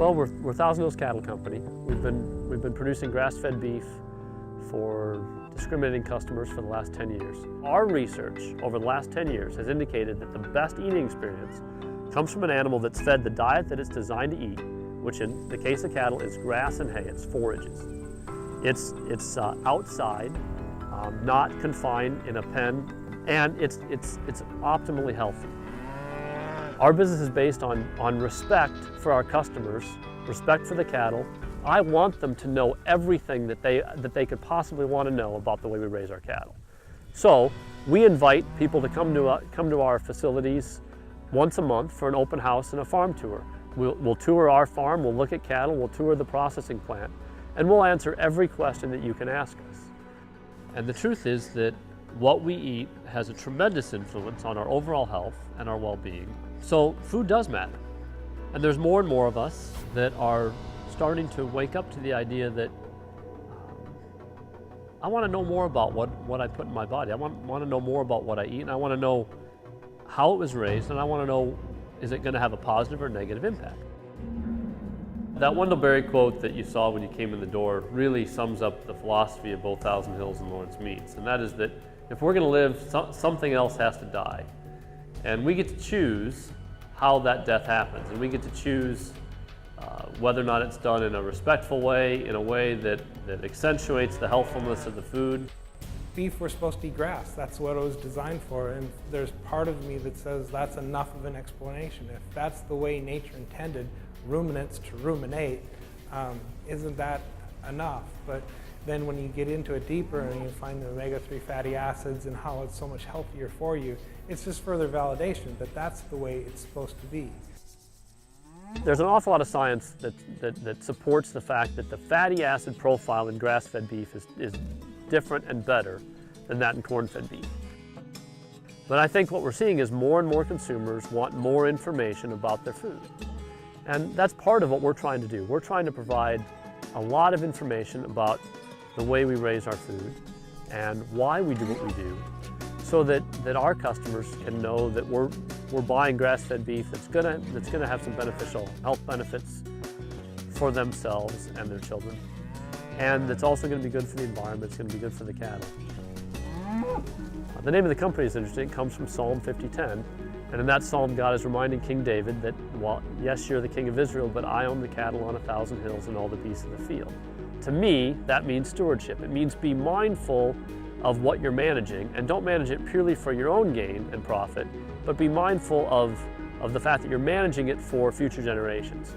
Well, we're Thousand Hills Cattle Company. We've been producing grass-fed beef for discriminating customers for the last 10 years. Our research over the last 10 years has indicated that the best eating experience comes from an animal that's fed the diet that it's designed to eat, which in the case of cattle is grass and hay. It's forages. It's outside, not confined in a pen, and it's optimally healthy. Our business is based on respect for our customers, respect for the cattle. I want them to know everything that they could possibly want to know about the way we raise our cattle. So we invite people to come to our facilities once a month for an open house and a farm tour. We'll tour our farm, we'll look at cattle, we'll tour the processing plant, and we'll answer every question that you can ask us. And the truth is that what we eat has a tremendous influence on our overall health and our well-being. So food does matter. And there's more and more of us that are starting to wake up to the idea that I want to know more about what I put in my body. I want to know more about what I eat, and I want to know how it was raised, and I want to know, is it going to have a positive or negative impact? That Wendell Berry quote that you saw when you came in the door really sums up the philosophy of both Thousand Hills and Lawrence Meats, and that is that if we're going to live, something else has to die. And we get to choose how that death happens, and we get to choose whether or not it's done in a respectful way, in a way that accentuates the healthfulness of the food. Beef, we're supposed to eat grass. That's what it was designed for, and there's part of me that says that's enough of an explanation. If that's the way nature intended ruminants to ruminate, isn't that enough? But then when you get into it deeper and you find the omega-3 fatty acids and how it's so much healthier for you, it's just further validation that that's the way it's supposed to be. There's an awful lot of science that supports the fact that the fatty acid profile in grass-fed beef is different and better than that in corn-fed beef. But I think what we're seeing is more and more consumers want more information about their food. And that's part of what we're trying to do. We're trying to provide a lot of information about the way we raise our food and why we do what we do, so that our customers can know that we're buying grass-fed beef that's gonna have some beneficial health benefits for themselves and their children. And it's also gonna be good for the environment, it's gonna be good for the cattle. The name of the company is interesting. It comes from Psalm 50:10. And in that psalm, God is reminding King David that, well, yes, you're the king of Israel, but I own the cattle on 1,000 hills and all the beasts of the field. To me, that means stewardship. It means be mindful of what you're managing, and don't manage it purely for your own gain and profit, but be mindful of the fact that you're managing it for future generations.